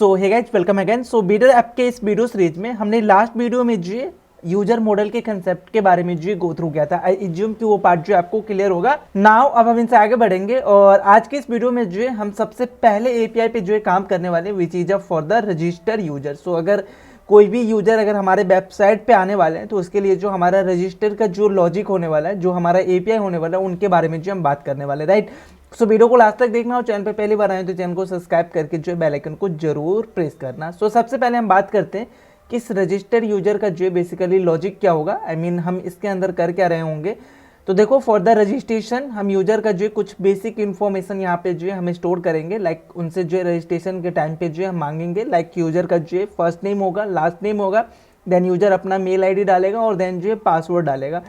सो hey guys welcome again. सो bidder app के इस video series में हमने लास्ट वीडियो में जो यूजर मॉडल के कंसेप्ट के बारे में जो गो थ्रू किया था। आई एज्यूम कि वो पार्ट जो आपको क्लियर होगा नाउ। अब हम इनसे आगे बढ़ेंगे और आज के इस वीडियो में जो हम सबसे पहले एपीआई पे जो काम करने वाले which is for the register user. So अगर कोई भी यूजर अगर हमारे वेबसाइट पे आने वाले हैं तो उसके लिए जो हमारा रजिस्टर का जो लॉजिक होने वाला है, जो हमारा एपीआई होने वाला है, उनके बारे में जो हम बात करने वाले, राइट। सो वीडियो को लास्ट तक देखना और चैनल पे पहली बार आए तो चैनल को सब्सक्राइब करके जो बेल आइकन को जरूर प्रेस करना। सो सबसे पहले हम बात करते हैं कि इस रजिस्टर यूजर का जो बेसिकली लॉजिक क्या होगा, आई मीन हम इसके अंदर कर क्या रहे होंगे। तो देखो, फॉर द रजिस्ट्रेशन हम यूजर का जो कुछ बेसिक इन्फॉर्मेशन यहाँ पे जो हम स्टोर करेंगे। लाइक उनसे जो रजिस्ट्रेशन के टाइम पे जो हम मांगेंगे, लाइक यूजर का जो फर्स्ट नेम होगा, लास्ट नेम होगा, देन यूजर अपना मेल आईडी डालेगा और देन जो पासवर्ड डालेगा।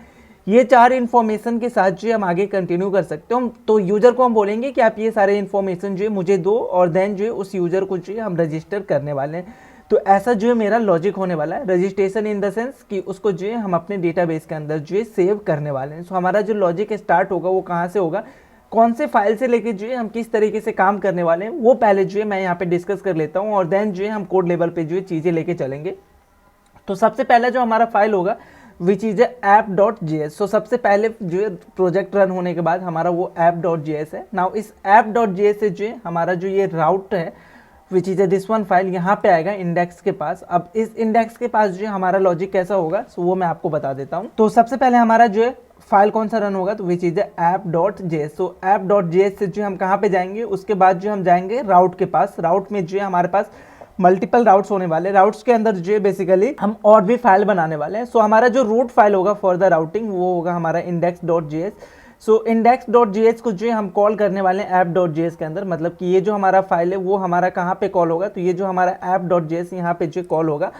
ये चार इन्फॉर्मेशन के साथ जो हम आगे कंटिन्यू कर सकते हो। तो यूजर को हम बोलेंगे कि आप ये सारे इन्फॉर्मेशन जो मुझे दो और देन जो उस यूजर को जो हम रजिस्टर करने वाले हैं। तो ऐसा जो मेरा लॉजिक होने वाला है, रजिस्ट्रेशन इन द सेंस कि उसको जो हम अपने डेटाबेस के अंदर जो सेव करने वाले हैं। सो हमारा जो लॉजिक स्टार्ट होगा वो कहाँ से होगा, कौन से फाइल से लेके जो हम किस तरीके से काम करने वाले हैं, वो पहले जो मैं यहाँ पे डिस्कस कर लेता हूँ और देन जो हम कोड लेवल पे जो चीज़ें लेके चलेंगे। तो सबसे पहला जो हमारा फाइल होगा विच इज app.js। सो सबसे पहले जो प्रोजेक्ट रन होने के बाद हमारा वो app.js है। नाउ इस app.js से जो हमारा जो ये राउट है which is this one file यहाँ पे आएगा इंडेक्स के पास। अब इस इंडेक्स के पास जो हमारा लॉजिक कैसा होगा, सो वो मैं आपको बता देता हूँ। तो सबसे पहले हमारा जो फाइल कौन सा रन होगा, तो which is app.js। So app.js से जो हम कहाँ पे जाएंगे, उसके बाद जो हम जाएंगे राउट के पास। राउट में जो हमारे पास मल्टीपल राउट्स होने वाले, राउट्स के अंदर जो बेसिकली हम और भी फाइल बनाने वाले हैं। सो हमारा जो रूट फाइल होगा फॉर द राउटिंग वो होगा हमारा index.js। सो index.js को जो हम कॉल करने वाले हैं app.js के अंदर, मतलब कि ये जो हमारा फाइल है वो हमारा कहाँ पे कॉल होगा, तो ये जो हमारा app.js यहाँ पे जो कॉल होगा।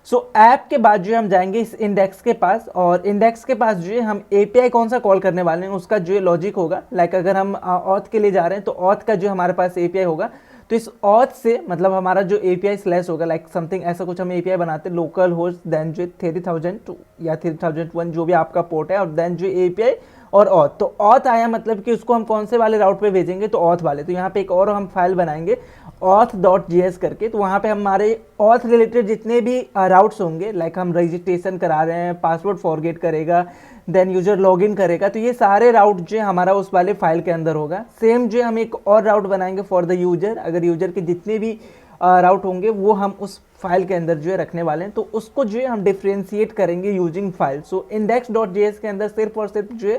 सो ऐप के बाद जो हम जाएंगे इस इंडेक्स के पास और इंडेक्स के पास जो हम एपीआई कौन सा कॉल करने वाले हैं उसका जो लॉजिक होगा। लाइक अगर हम ऑथ के लिए जा रहे हैं तो ऑथ का जो हमारे पास एपीआई होगा, तो इस ऑथ से मतलब हमारा जो एपीआई स्लैश होगा, लाइक समथिंग ऐसा कुछ हम एपीआई बनाते हैं, लोकल होस्ट देन जो 3000 या 3001 जो भी आपका पोर्ट है और देन जो एपीआई और ऑथ। तो ऑथ आया मतलब कि उसको हम कौन से वाले राउट पे भेजेंगे, तो ऑथ वाले। तो यहाँ पे एक और हम फाइल बनाएंगे auth.js करके। तो वहाँ पे हमारे ऑथ रिलेटेड जितने भी राउट्स होंगे, लाइक हम रजिस्ट्रेशन करा रहे हैं, पासवर्ड फॉरगेट करेगा, देन यूजर लॉगिन करेगा, तो ये सारे राउट जो हमारा उस वाले फाइल के अंदर होगा। सेम जो हम एक और राउट बनाएंगे फॉर द यूजर, अगर यूजर के जितने भी राउट होंगे वो हम उस फाइल के अंदर जो रखने वाले हैं। तो उसको जो हम डिफ्रेंशिएट करेंगे यूजिंग फाइल। सो index.js के अंदर सिर्फ और सिर्फ जो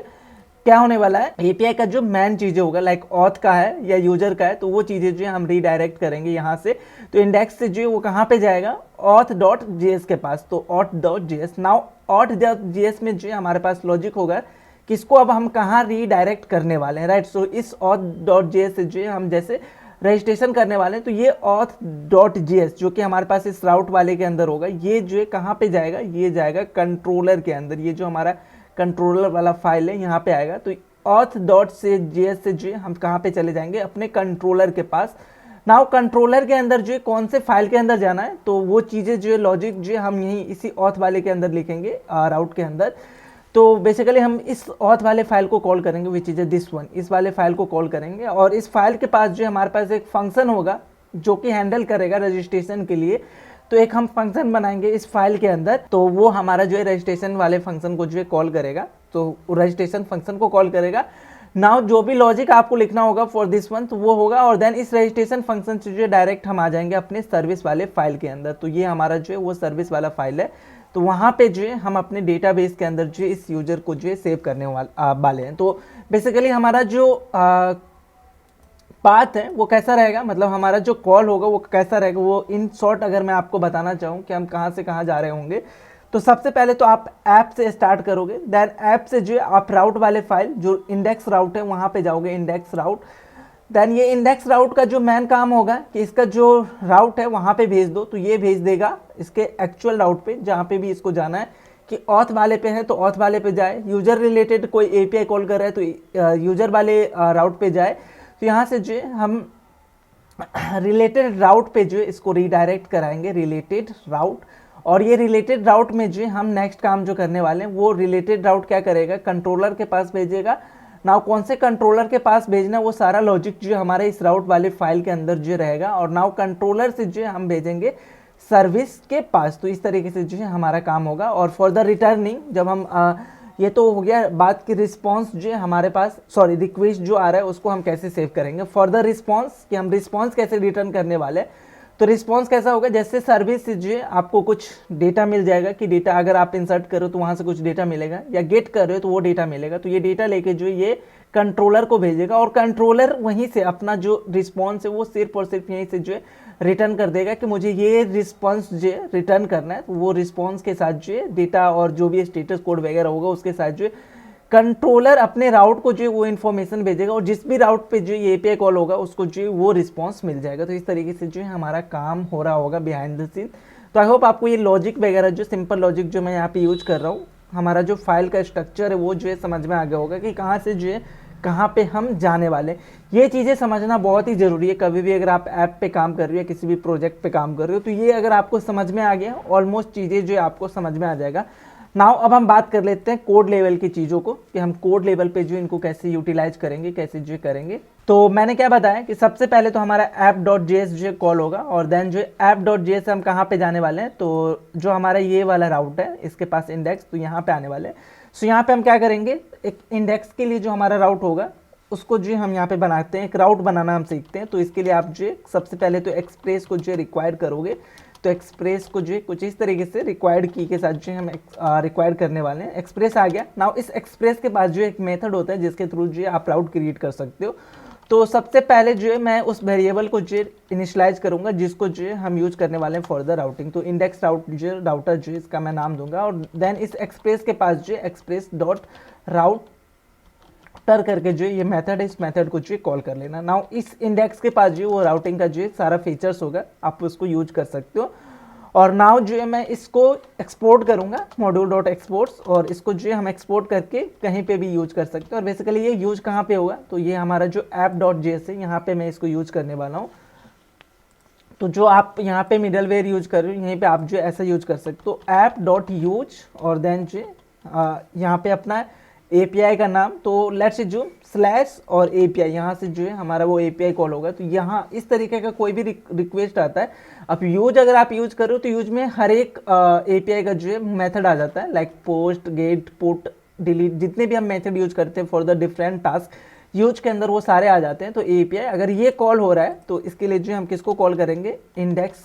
क्या होने वाला है, एपीआई का जो मेन चीजें होगा, लाइक ऑथ का है या यूजर का है, तो वो चीजें जो हम रीडायरेक्ट करेंगे यहाँ से। तो इंडेक्स से जो वो कहाँ पे जाएगा, auth.js के पास। तो auth.js। नाउ auth.js में जो हमारे पास लॉजिक होगा किसको अब हम कहाँ रीडायरेक्ट करने वाले हैं, राइट। सो इस auth.js से जो हम जैसे रजिस्ट्रेशन करने वाले हैं, तो ये auth.js जो कि हमारे पास इस राउट वाले के अंदर होगा, ये जो कहाँ पे जाएगा, ये जाएगा कंट्रोलर के अंदर। ये जो हमारा कंट्रोलर वाला फाइल है यहाँ पे आएगा। तो auth.js से जो हम कहाँ पे चले जाएंगे, अपने कंट्रोलर के पास। नाउ कंट्रोलर के अंदर जो कौन से फाइल के अंदर जाना है, तो वो चीज़ें जो लॉजिक जो हम यहीं इसी ऑथ वाले के अंदर लिखेंगे, राउट के अंदर। तो बेसिकली हम इस ऑथ वाले फाइल को कॉल करेंगे विच इज दिस वन, इस वाले फाइल को कॉल करेंगे और इस फाइल के पास जो हमारे पास एक फंक्शन होगा जो कि हैंडल करेगा रजिस्ट्रेशन के लिए। तो एक हम फंक्शन बनाएंगे इस फाइल के अंदर, तो वो हमारा जो है रजिस्ट्रेशन वाले फंक्शन को जो है कॉल करेगा। तो रजिस्ट्रेशन फंक्शन को कॉल करेगा। नाउ जो भी लॉजिक आपको लिखना होगा फॉर दिस वन तो वो होगा और देन इस रजिस्ट्रेशन फंक्शन से जो है डायरेक्ट हम आ जाएंगे अपने सर्विस वाले फाइल के अंदर। तो ये हमारा जो है वो सर्विस वाला फाइल है। तो वहाँ पे जो है हम अपने डेटाबेस के अंदर जो है इस यूजर को जो है सेव करने वाले हैं। तो बेसिकली हमारा जो पाथ है वो कैसा रहेगा, मतलब हमारा जो कॉल होगा वो कैसा रहेगा, वो इन शॉर्ट अगर मैं आपको बताना चाहूँ कि हम कहाँ से कहाँ जा रहे होंगे, तो सबसे पहले तो आप ऐप से स्टार्ट करोगे। देन ऐप से जो आप राउट वाले फाइल जो इंडेक्स राउट है वहाँ पे जाओगे, इंडेक्स राउट। देन ये इंडेक्स राउट का जो मेन काम होगा कि इसका जो राउट है वहाँ पे भेज दो, तो ये भेज देगा इसके एक्चुअल राउट पे जहाँ पे भी इसको जाना है। कि ऑथ वाले पे है तो ऑथ वाले पे जाए, यूजर रिलेटेड कोई एपीआई कॉल कर रहा है तो यूजर वाले राउट पे जाए। तो यहाँ से जो हम रिलेटेड राउट पे जो इसको रीडायरेक्ट कराएंगे, रिलेटेड राउट। और ये रिलेटेड राउट में जो हम नेक्स्ट काम जो करने वाले हैं वो रिलेटेड राउट क्या करेगा, कंट्रोलर के पास भेजेगा। नाउ कौन से कंट्रोलर के पास भेजना, वो सारा लॉजिक जो हमारे इस राउट वाले फाइल के अंदर जो रहेगा, और नाउ कंट्रोलर से जो हम भेजेंगे सर्विस के पास। तो इस तरीके से जो है हमारा काम होगा। और फॉर द रिटर्निंग जब हम ये तो हो गया बात की रिस्पॉन्स जो है हमारे पास, सॉरी रिक्वेस्ट जो आ रहा है उसको हम कैसे सेव करेंगे। फॉर द रिस्पॉन्स कि हम रिस्पॉन्स कैसे रिटर्न करने वाले हैं, तो रिस्पॉन्स कैसा होगा, जैसे सर्विस से जो है आपको कुछ डेटा मिल जाएगा कि डेटा अगर आप इंसर्ट करो तो वहाँ से कुछ डेटा मिलेगा, या गेट कर रहे हो तो वो डेटा मिलेगा। तो ये डेटा लेके जो ये कंट्रोलर को भेजेगा, और कंट्रोलर वहीं से अपना जो रिस्पॉन्स है वो सिर्फ और सिर्फ यहीं से जो है रिटर्न कर देगा कि मुझे ये रिस्पॉन्स जो है रिटर्न करना है। तो वो रिस्पॉन्स के साथ जो है डेटा और जो भी स्टेटस कोड वगैरह होगा उसके साथ जो है कंट्रोलर अपने राउट को जो है वो इन्फॉर्मेशन भेजेगा, और जिस भी राउट पे जो ये एपीआई कॉल होगा उसको जो है वो रिस्पॉन्स मिल जाएगा। तो इस तरीके से जो है हमारा काम हो रहा होगा बिहाइंड द सीन। तो आई होप आपको ये लॉजिक वगैरह जो सिंपल लॉजिक जो मैं यहाँ पे यूज कर रहा हूँ, हमारा जो फाइल का स्ट्रक्चर है वो जो है समझ में आ गया होगा कि कहाँ से जो है कहाँ पे हम जाने वाले। ये चीज़ें समझना बहुत ही ज़रूरी है कभी भी अगर आप ऐप पे काम कर रहे हो, किसी भी प्रोजेक्ट पे काम कर रहे हो। तो ये अगर आपको समझ में आ गया, ऑलमोस्ट चीज़ें जो है आपको समझ में आ जाएगा। नाउ अब हम बात कर लेते हैं कोड लेवल की चीज़ों को, कि हम कोड लेवल पे जो इनको कैसे यूटिलाइज करेंगे, कैसे जो करेंगे। तो मैंने क्या बताया कि सबसे पहले तो हमारा app.js जो कॉल होगा, और देन जो app.js हम कहाँ पे जाने वाले हैं, तो जो हमारा ये वाला राउट है इसके पास इंडेक्स, तो यहाँ पे आने वाले हैं। सो यहाँ पे हम क्या करेंगे, एक इंडेक्स के लिए जो हमारा राउट होगा उसको जो हम यहाँ पे बनाते हैं, एक राउट बनाना हम सीखते हैं। तो इसके लिए आप जो सबसे पहले तो एक्सप्रेस को जो रिक्वायर करोगे, तो एक्सप्रेस को जो कुछ इस तरीके से रिक्वायर्ड की के साथ जो हम रिक्वायर करने वाले हैं। एक्सप्रेस आ गया। नाउ इस एक्सप्रेस के पास जो एक मेथड होता है जिसके थ्रू जो आप राउट क्रिएट कर सकते हो। तो सबसे पहले जो है मैं उस वेरिएबल को जो इनिशियलाइज करूंगा जिसको जो हम यूज करने वाले हैं फॉर द राउटिंग। तो इंडेक्स राउट जो राउटर जो इसका मैं नाम दूंगा, और देन इस एक्सप्रेस के पास जो एक्सप्रेस डॉट राउटर करके जो ये मेथड है, इस मेथड को जो कॉल कर लेना। नाउ इस इंडेक्स के पास जो वो राउटिंग का जो सारा फीचर्स होगा, आप उसको यूज कर सकते हो। और नाउ जो है मैं इसको एक्सपोर्ट करूंगा मॉड्यूल डॉट एक्सपोर्ट्स, और इसको जो है हम एक्सपोर्ट करके कहीं पे भी यूज कर सकते हैं। और बेसिकली ये यूज कहाँ पे होगा, तो ये हमारा जो app.js है यहाँ पे मैं इसको यूज करने वाला हूँ। तो जो आप यहाँ पे मिडलवेयर यूज कर रहे हो यहीं पे आप जो ऐसा यूज कर सकते हो, app.use, और देन जो यहाँ पे अपना API का नाम, तो लेट्स जो स्लैश और API, यहाँ से जो है हमारा वो API कॉल होगा। तो यहाँ इस तरीके का कोई भी रिक्वेस्ट आता है, अब यूज अगर आप यूज करो तो यूज में हर एक API का जो है मेथड आ जाता है, like post, get, put, delete, जितने भी हम मेथड यूज करते हैं for the different task, use के अंदर वो सारे आ जाते हैं। तो API अगर ये कॉल हो रहा है तो इसके लिए जो हम किसको कॉल करेंगे, इंडेक्स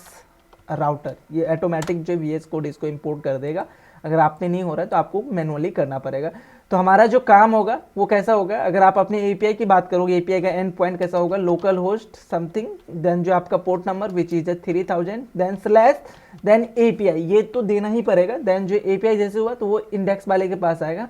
राउटर। ये ऑटोमेटिक जो VS कोड इसको इंपोर्ट कर देगा। अगर आपने नहीं हो रहा है तो आपको मैनुअली करना पड़ेगा। तो हमारा जो काम होगा वो कैसा होगा, अगर आप अपने API की बात करोगे, API का एंड पॉइंट कैसा होगा, लोकल होस्ट समथिंग, देन जो आपका port number which is 3000, then slash, then API, ये तो देना ही पड़ेगा। देन जो API जैसे हुआ तो वो इंडेक्स वाले के पास आएगा।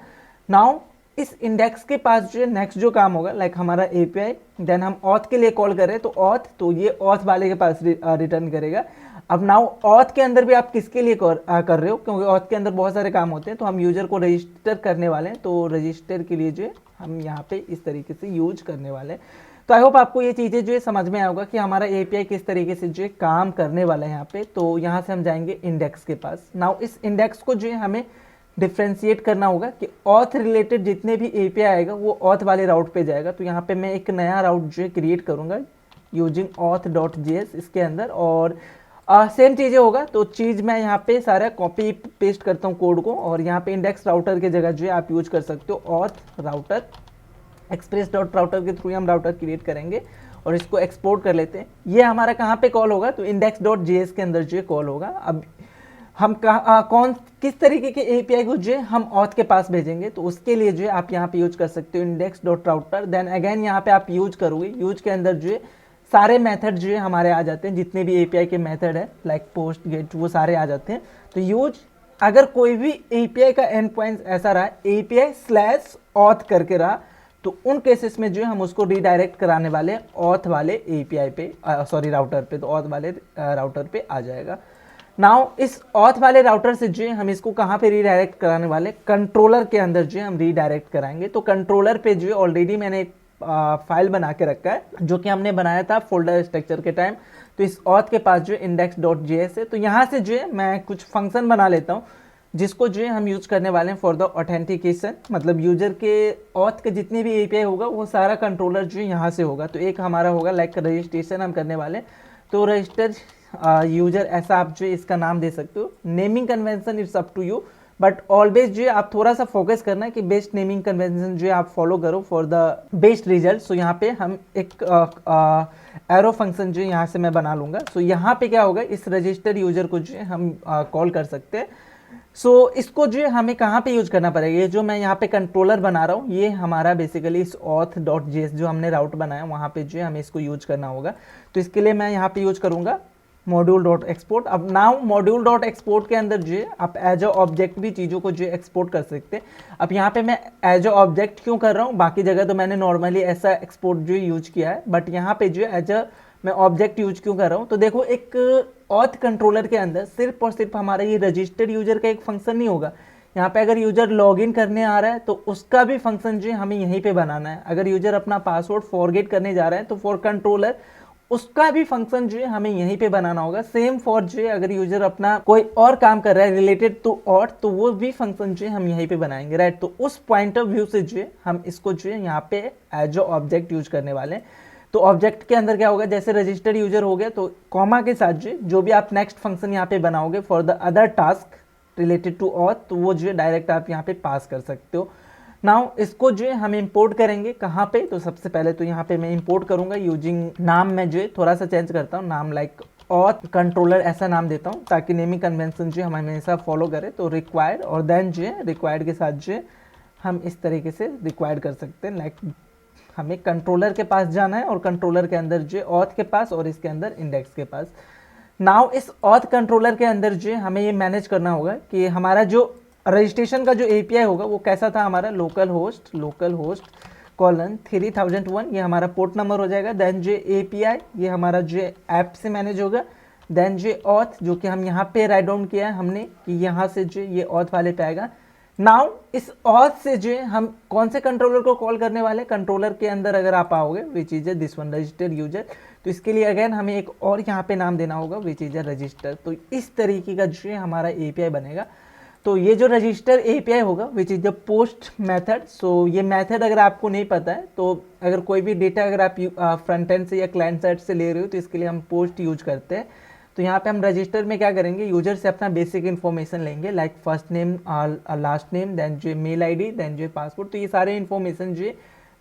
नाउ इस इंडेक्स के पास जो नेक्स्ट जो काम होगा, लाइक हमारा API, देन हम ऑथ के लिए कॉल कर रहे हैं तो ऑथ, तो ये ऑथ वाले के पास रिटर्न करेगा। अब नाउ ऑथ के अंदर भी आप किसके लिए कर रहे हो, क्योंकि ऑथ के अंदर बहुत सारे काम होते हैं। तो हम यूजर को रजिस्टर करने वाले हैं, तो रजिस्टर के लिए जो है हम यहाँ पे इस तरीके से यूज करने वाले हैं। तो आई होप आपको ये चीज़ें जो है समझ में आएगा कि हमारा API किस तरीके से जो है काम करने वाला है यहाँ पे। तो यहाँ से हम जाएंगे इंडेक्स के पास। नाउ इस इंडेक्स को जो है हमें डिफ्रेंशिएट करना होगा कि ऑथ रिलेटेड जितने भी API आएगा वो ऑथ वाले राउट पे जाएगा। तो यहाँ पे मैं एक नया राउट जो है क्रिएट करूँगा यूजिंग auth.js इसके अंदर, और सेम चीज़ें होगा। तो चीज़ मैं यहाँ पे सारा कॉपी पेस्ट करता हूँ कोड को, और यहाँ पे इंडेक्स राउटर की जगह जो है आप यूज कर सकते हो auth router. Express dot router के थ्रू हम राउटर क्रिएट करेंगे और इसको एक्सपोर्ट कर लेते हैं। ये हमारा कहाँ पे कॉल होगा, तो index.js के अंदर जो है कॉल होगा। अब हम कौन किस तरीके के API को जो है हम ऑथ के पास भेजेंगे, तो उसके लिए जो है आप यहाँ पे यूज कर सकते हो index.router। देन अगेन यहाँ पे आप यूज करोगे, यूज के अंदर जो है सारे मेथड जो है हमारे आ जाते हैं, जितने भी API के मेथड है लाइक पोस्ट, गेट, वो सारे आ जाते हैं। तो यूज अगर कोई भी API का एंड पॉइंट ऐसा रहा API स्लैश ऑथ करके रहा, तो उन केसेस में जो है हम उसको रीडायरेक्ट कराने वाले ऑथ वाले API पे, सॉरी राउटर पे, तो ऑथ वाले राउटर पे आ जाएगा। नाउ इस ऑथ वाले राउटर से जो है हम इसको कहाँ पे रीडायरेक्ट कराने वाले, कंट्रोलर के अंदर जो है हम रीडायरेक्ट कराएंगे। तो कंट्रोलर पे जो है ऑलरेडी मैंने एक फाइल बना के रखा है जो कि हमने बनाया था फोल्डर स्ट्रक्चर के टाइम। तो इस ऑथ के पास जो index.js है, तो यहाँ से जो है मैं कुछ फंक्शन बना लेता हूँ जिसको जो है हम यूज करने वाले हैं फॉर द ऑथेंटिकेशन, मतलब यूजर के ऑथ के जितने भी एपीआई होगा वो सारा कंट्रोलर जो है यहाँ से होगा। तो एक हमारा होगा लाइक रजिस्ट्रेशन हम करने वाले हैं, तो रजिस्टर यूजर ऐसा आप जो इसका नाम दे सकते हो। Naming convention it's up to you, but always जो है आप थोड़ा सा फोकस करना है कि बेस्ट नेमिंग कन्वेंशन जो है आप फॉलो करो फॉर द बेस्ट रिजल्ट। सो यहाँ पे हम एक एरो फंक्शन जो यहाँ से मैं बना लूंगा। सो यहाँ पे क्या होगा, इस रजिस्टर यूजर को जो है हम कॉल कर सकते हैं। सो इसको जो है हमें कहाँ पे यूज करना पड़ेगा, ये जो मैं यहाँ पे कंट्रोलर बना रहा हूँ ये हमारा बेसिकली इस auth.js जो हमने राउट बनाया वहाँ पे जो है हमें इसको यूज करना होगा। तो इसके लिए मैं यहाँ पे यूज करूँगा module.export। अब नाउ module.export के अंदर जो है आप एज अ ऑब्जेक्ट भी चीज़ों को जो एक्सपोर्ट कर सकते हैं। अब यहाँ पे मैं एज अ ऑब्जेक्ट क्यों कर रहा हूँ, बाकी जगह तो मैंने नॉर्मली ऐसा एक्सपोर्ट जो यूज किया है, बट यहाँ पे जो एज अ मैं ऑब्जेक्ट यूज क्यों कर रहा हूँ। तो देखो एक ऑथ कंट्रोलर के अंदर सिर्फ और सिर्फ हमारा ये रजिस्टर्ड यूजर का एक फंक्शन नहीं होगा। यहाँ पे अगर यूजर लॉगिन करने आ रहा है तो उसका भी फंक्शन जो है हमें यहीं पे बनाना है। अगर यूजर अपना पासवर्ड फॉरगेट करने जा रहा है तो फॉर कंट्रोलर उसका भी फंक्शन जो है हमें यहीं पे बनाना होगा। सेम फॉर जो है अगर यूजर अपना कोई और काम कर रहा है रिलेटेड टू ऑथ तो वो भी फंक्शन जो है हम यहीं पे बनाएंगे, राइट। तो उस पॉइंट ऑफ व्यू से जो है हम इसको जो है यहाँ पे एज अ ऑब्जेक्ट यूज करने वाले हैं। तो ऑब्जेक्ट के अंदर क्या होगा, जैसे रजिस्टर्ड यूजर हो गया तो कॉमा के साथ जो भी आप नेक्स्ट फंक्शन यहाँ पे बनाओगे for the other task related to auth तो वो जो है डायरेक्ट आप यहाँ पे पास कर सकते हो। नाउ इसको जो है हम इंपोर्ट करेंगे कहाँ पे, तो सबसे पहले तो यहाँ पे मैं इंपोर्ट करूंगा यूजिंग नाम में जो है थोड़ा सा चेंज करता हूँ, नाम लाइक ऑथ कंट्रोलर ऐसा नाम देता हूँ ताकि नेमिंग कन्वेंशन जो हम हमेशा फॉलो करें। तो रिक्वायर्ड और देन जो है रिक्वायर्ड के साथ जो है हम इस तरीके से रिक्वायर्ड कर सकते हैं, लाइक हमें कंट्रोलर के पास जाना है और कंट्रोलर के अंदर जो ऑथ के पास और इसके अंदर इंडेक्स के पास। नाउ इस ऑथ कंट्रोलर के अंदर जो हमें ये मैनेज करना होगा कि हमारा जो रजिस्ट्रेशन का जो एपीआई होगा वो कैसा था, हमारा लोकल होस्ट कॉलन 3001 ये हमारा पोर्ट नंबर हो जाएगा। देन जो एपीआई ये हमारा जो ऐप से मैनेज होगा। देन जो ऑथ जो कि हम यहाँ पे राइट डाउन किया है हमने कि यहाँ से जो ये ऑथ वाले पे आएगा। नाउ इस ऑथ से जो हम कौन से कंट्रोलर को कॉल करने वाले, कंट्रोलर के अंदर अगर आप आओगे विच is this one registered user, तो इसके लिए अगेन हमें एक और यहाँ पे नाम देना होगा विच इज रजिस्टर। तो इस तरीके का जो हमारा एपीआई बनेगा। तो ये जो रजिस्टर एपीआई होगा which is the post method. So ये मेथड अगर आपको नहीं पता है तो अगर कोई भी डेटा अगर आप फ्रंट एंड से या क्लाइंट साइड से ले रहे हो तो इसके लिए हम पोस्ट यूज करते हैं। तो यहाँ पे हम रजिस्टर में क्या करेंगे, यूजर से अपना बेसिक इन्फॉर्मेशन लेंगे like first name last name then जो मेल आईडी देन जो पासपोर्ट। तो ये सारे इन्फॉर्मेशन जो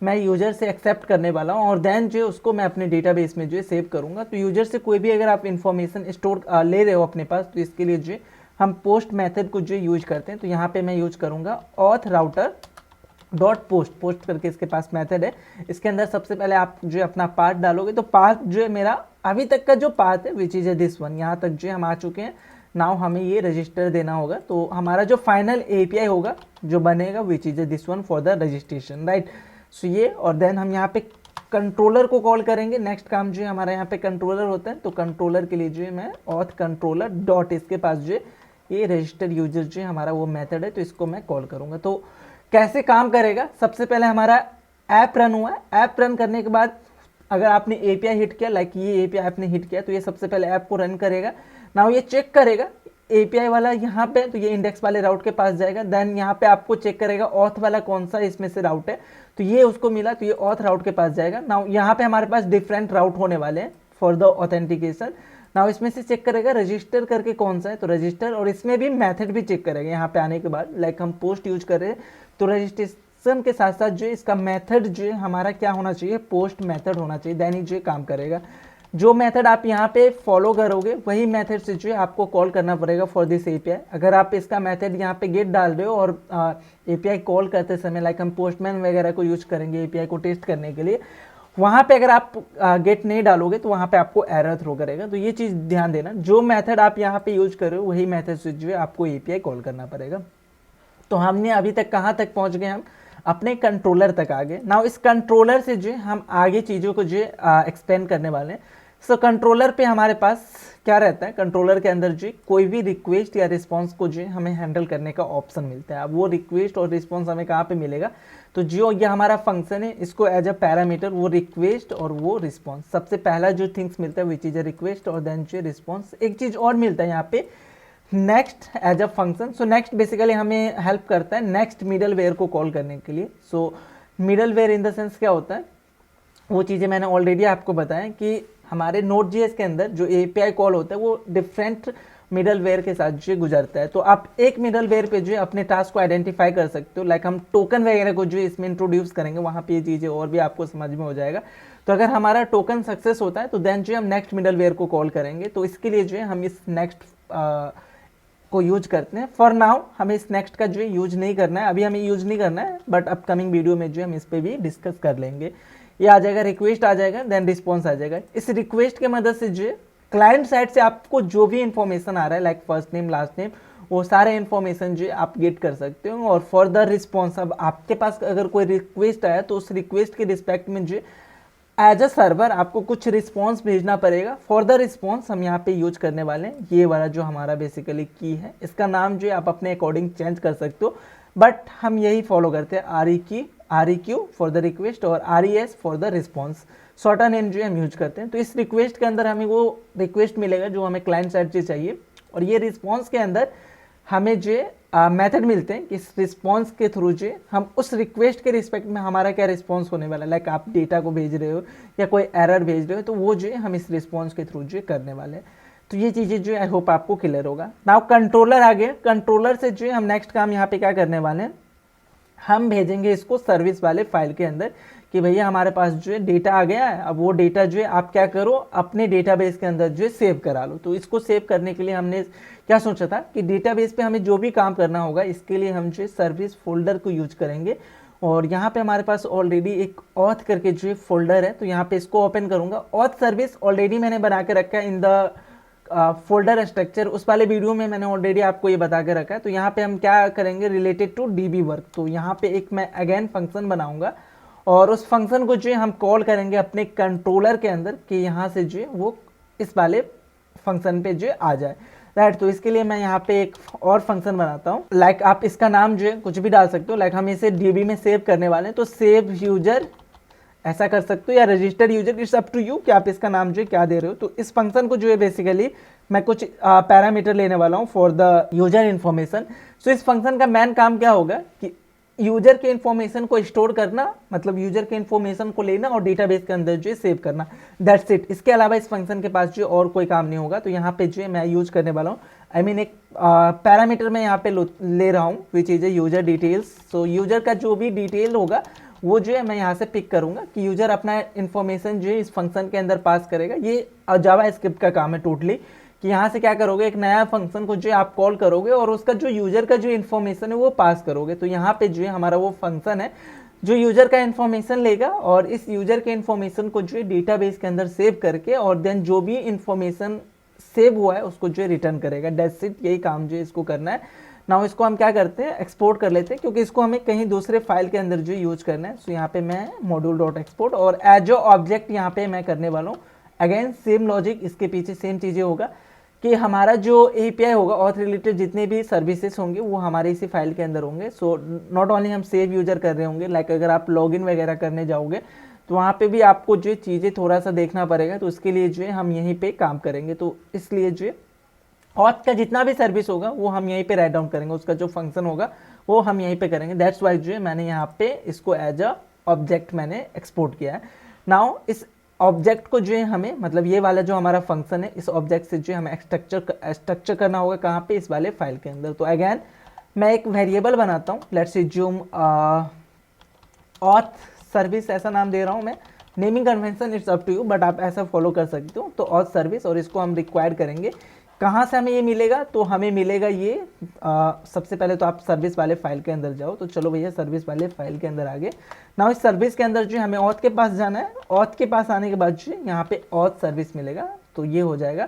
मैं यूजर से एक्सेप्ट करने वाला हूँ और देन जो उसको मैं अपने डेटाबेस में जो सेव करूँगा। तो यूजर से कोई भी अगर आप इन्फॉर्मेशन स्टोर ले रहे हो अपने पास तो इसके लिए जो हम पोस्ट मेथड को जो यूज करते हैं। तो यहाँ पे मैं यूज करूँगा ऑथ राउटर डॉट पोस्ट करके इसके पास मेथड है। इसके अंदर सबसे पहले आप जो अपना पाथ डालोगे तो पाथ जो है मेरा अभी तक का जो पाथ है विच इज दिस वन, यहाँ तक जो हम आ चुके हैं। नाउ हमें ये रजिस्टर देना होगा। तो हमारा जो फाइनल एपीआई होगा जो बनेगा which is this one for the registration, right. So ये और देन हम यहाँ पे कंट्रोलर को कॉल करेंगे। नेक्स्ट काम जो है हमारा यहाँ पे कंट्रोलर होता है। तो कंट्रोलर के लिए जो है मैं ऑथ कंट्रोलर डॉट इसके पास जो ये रजिस्टर यूजर जो हमारा वो मेथड है तो इसको मैं कॉल करूँगा। तो कैसे काम करेगा, सबसे पहले हमारा ऐप रन हुआ है। ऐप रन करने के बाद अगर आपने एपीआई हिट किया लाइक ये एपीआई आपने हिट किया तो ये सबसे पहले ऐप को रन करेगा। नाउ ये चेक करेगा एपीआई वाला यहाँ पे तो ये इंडेक्स वाले राउट के पास जाएगा। देन यहाँ पे आपको चेक करेगा ऑथ वाला कौन सा इसमें से राउट है तो ये उसको मिला तो ये ऑथ राउट के पास जाएगा। नाउ यहाँ पे हमारे पास डिफरेंट राउट होने वाले हैं फॉर द ऑथेंटिकेशन। नाउ इसमें से चेक करेगा रजिस्टर करके कौन सा है तो रजिस्टर, और इसमें भी मेथड भी चेक करेगा यहाँ पे आने के बाद लाइक हम पोस्ट यूज कर रहे हैं तो रजिस्ट्रेशन के साथ साथ जो इसका मेथड जो हमारा क्या होना चाहिए, पोस्ट मेथड होना चाहिए। देन ही जो काम करेगा। जो मेथड आप यहाँ पे फॉलो करोगे वही मेथड से जो आपको कॉल करना पड़ेगा फॉर दिस एपीआई। अगर आप इसका मेथड यहाँ पे गेट डाल रहे हो और एपीआई कॉल करते समय लाइक हम पोस्टमैन वगैरह को यूज करेंगे एपीआई को टेस्ट करने के लिए, वहाँ पे अगर आप गेट नहीं डालोगे तो वहाँ पे आपको एरर थ्रो करेगा। तो ये चीज़ ध्यान देना, जो मेथड आप यहाँ पे यूज कर रहे हो वही मेथड से जो है आपको एपीआई कॉल करना पड़ेगा। तो हमने अभी तक कहाँ तक पहुँच गए, हम अपने कंट्रोलर तक आ गए। नाउ इस कंट्रोलर से जो हम आगे चीज़ों को जो एक्सप्लेन करने वाले हैं। सो कंट्रोलर पे हमारे पास क्या रहता है, कंट्रोलर के अंदर जो कोई भी रिक्वेस्ट या रिस्पांस को जो हमें हैंडल करने का ऑप्शन मिलता है। अब वो रिक्वेस्ट और रिस्पांस हमें कहाँ पे मिलेगा, तो जो ये हमारा फंक्शन है इसको एज अ पैरामीटर वो रिक्वेस्ट और वो रिस्पांस, सबसे पहला जो थिंग्स मिलता है विच इज अ रिक्वेस्ट और देन जो रिस्पांस। एक चीज़ और मिलता है यहाँ पे next as a function. So next basically हमें हेल्प करता है नेक्स्ट मिडल वेयर को कॉल करने के लिए। So middleware in the sense क्या होता है, वो चीज़ें मैंने ऑलरेडी आपको बताया कि हमारे नोड जीएस के अंदर जो एपीआई कॉल होता है वो डिफरेंट मिडल वेयर के साथ जो गुजरता है। तो आप एक मिडल वेयर पे जो अपने टास्क को आइडेंटिफाई कर सकते हो। लाइक हम टोकन वगैरह को जो इसमें इंट्रोड्यूस करेंगे, वहाँ पे ये चीज़ें और भी आपको समझ में हो जाएगा। तो अगर हमारा टोकन सक्सेस होता है तो देन जो हम नेक्स्ट मिडल वेयर को कॉल करेंगे। तो इसके लिए जो है हम इस नेक्स्ट को यूज करते हैं। फॉर नाउ हमें इस नेक्स्ट का जो है यूज नहीं करना है, अभी हमें यूज नहीं करना है, बट अपकमिंग वीडियो में जो हम इस पर भी डिस्कस कर लेंगे। ये आ जाएगा, रिक्वेस्ट आ जाएगा, देन रिस्पॉन्स आ जाएगा। इस रिक्वेस्ट के मदद से जो क्लाइंट साइड से आपको जो भी इंफॉर्मेशन आ रहा है, like first name last name, वो सारे इंफॉर्मेशन जो आप गेट कर सकते हो। और फर्दर रिस्पॉन्स, अब आपके पास अगर कोई रिक्वेस्ट आया तो उस रिक्वेस्ट के रिस्पेक्ट में जो एज अ सर्वर आपको कुछ रिस्पॉन्स भेजना पड़ेगा। फॉर द रिस्पॉन्स हम यहाँ पे यूज करने वाले हैं ये वाला जो हमारा बेसिकली की है। इसका नाम जो है आप अपने अकॉर्डिंग चेंज कर सकते हो, बट हम यही फॉलो करते हैं, R E Q for the request और R E S for the response. Shorter name जो हम यूज करते हैं। तो इस रिक्वेस्ट के अंदर हमें वो रिक्वेस्ट मिलेगा जो हमें क्लाइंट साइड से चाहिए, और ये रिस्पॉन्स के अंदर हमें जो मेथड मिलते हैं कि इस रिस्पॉन्स के थ्रू जो हम उस रिक्वेस्ट के रिस्पेक्ट में हमारा क्या रिस्पॉन्स होने वाला है। लाइक आप डेटा को भेज रहे हो या कोई एरर भेज रहे हो, तो वो जो हम इस रिस्पॉन्स के थ्रू जो करने वाले हैं। तो ये चीज़ें जो आई होप आपको क्लियर होगा। नाउ कंट्रोलर आ गए। कंट्रोलर से जो हम नेक्स्ट काम यहाँ पे क्या करने वाले हैं, हम भेजेंगे इसको सर्विस वाले फाइल के अंदर कि भैया हमारे पास जो है डेटा आ गया है, अब वो डेटा जो है आप क्या करो, अपने डेटाबेस के अंदर जो है सेव करा लो। तो इसको सेव करने के लिए हमने क्या सोचा था कि डेटाबेस पे हमें जो भी काम करना होगा, इसके लिए हम जो है सर्विस फोल्डर को यूज करेंगे। और यहाँ पे हमारे पास ऑलरेडी एक ऑथ करके जो है फोल्डर है, तो यहाँ पे इसको ओपन करूँगा। ऑथ सर्विस ऑलरेडी मैंने बना के रखा है इन द फोल्डर स्ट्रक्चर, उस वाले वीडियो में मैंने ऑलरेडी आपको ये बता के रखा है। तो यहाँ पे हम क्या करेंगे, रिलेटेड टू डीबी वर्क। तो यहाँ पे एक मैं अगेन फंक्शन बनाऊंगा और उस फंक्शन को जो है हम कॉल करेंगे अपने कंट्रोलर के अंदर कि यहाँ से जो है वो इस वाले फंक्शन पे जो आ जाए, राइट। तो इसके लिए मैं यहाँ पे एक और फंक्शन बनाता हूँ। लाइक आप इसका नाम जो है कुछ भी डाल सकते हो। लाइक हम इसे डीबी में सेव करने वाले हैं, तो सेव यूजर ऐसा कर सकते हो या registered user, it's up to you कि आप इसका नाम जो है क्या दे रहे हो। तो इस फंक्शन को जो है बेसिकली मैं कुछ पैरामीटर लेने वाला हूँ फॉर द यूजर इन्फॉर्मेशन। सो इस फंक्शन का मेन काम क्या होगा कि यूजर के इन्फॉर्मेशन को स्टोर करना, मतलब यूजर के इन्फॉर्मेशन को लेना और डेटाबेस के अंदर जो है सेव करना, दैट्स इट। इसके अलावा इस फंक्शन के पास जो और कोई काम नहीं होगा। तो यहाँ पे जो है मैं यूज करने वाला हूँ, आई मीन एक पैरामीटर मैं यहाँ पे ले रहा हूँ which is user details. So user का जो भी डिटेल होगा वो जो है मैं यहाँ से पिक करूँगा कि यूजर अपना इन्फॉर्मेशन जो है इस फंक्शन के अंदर पास करेगा। ये जावा स्क्रिप्ट का काम है टोटली, कि यहाँ से क्या करोगे, एक नया फंक्शन को जो आप कॉल करोगे और उसका जो यूजर का जो इन्फॉर्मेशन है वो पास करोगे। तो यहाँ पे जो है हमारा वो फंक्शन है जो यूजर का इन्फॉर्मेशन लेगा और इस यूजर के इन्फॉर्मेशन को जो है डेटाबेस के अंदर सेव करके और देन जो भी इन्फॉर्मेशन सेव हुआ है उसको जो है रिटर्न करेगा। दैट्स इट, यही काम जो है इसको करना है। नाउ इसको हम क्या करते हैं, एक्सपोर्ट कर लेते हैं, क्योंकि इसको हमें कहीं दूसरे फाइल के अंदर जो यूज करना है। सो यहाँ पे मैं मॉड्यूल डॉट एक्सपोर्ट और एज ऑब्जेक्ट यहाँ पे मैं करने वाला हूँ। अगेन सेम लॉजिक, इसके पीछे सेम चीज़ें होगा कि हमारा जो एपीआई होगा ऑथ रिलेटेड जितने भी सर्विसेज होंगे वो हमारे इसी फाइल के अंदर होंगे। सो नॉट ओनली हम सेव यूजर कर रहे होंगे, लाइक अगर आप लॉगिन वगैरह करने जाओगे तो वहाँ पे भी आपको जो चीज़ें थोड़ा सा देखना पड़ेगा। तो उसके लिए जो है हम यहीं पे काम करेंगे। तो इसलिए जो है ऑथ का जितना भी सर्विस होगा वो हम यहीं पे राइट डाउन करेंगे, उसका जो फंक्शन होगा वो हम यहीं पे करेंगे। दैट्स वाई जो है मैंने यहाँ पे इसको एज अ ऑब्जेक्ट मैंने एक्सपोर्ट किया है। नाउ इस ऑब्जेक्ट को जो है हमें, मतलब ये वाला जो हमारा फंक्शन है, इस ऑब्जेक्ट से जो है हमें स्ट्रक्चर करना होगा कहाँ पे, इस वाले फाइल के अंदर। तो अगैन मैं एक वेरिएबल बनाता हूँ, लेट्स एज्यूम ऑथ सर्विस ऐसा नाम दे रहा हूँ मैं। Naming convention it's up to you, but आप ऐसा फॉलो कर सकते हो। तो ऑथ सर्विस, और इसको हम रिक्वायर्ड करेंगे। कहाँ से हमें ये मिलेगा, तो हमें मिलेगा ये सबसे पहले तो आप सर्विस वाले फाइल के अंदर जाओ। तो चलो भैया सर्विस वाले फाइल के अंदर आगे। नाउ इस सर्विस के अंदर जो हमें ऑथ के पास जाना है। ऑथ के पास आने के बाद जो यहाँ पे ऑथ सर्विस मिलेगा, तो ये हो जाएगा।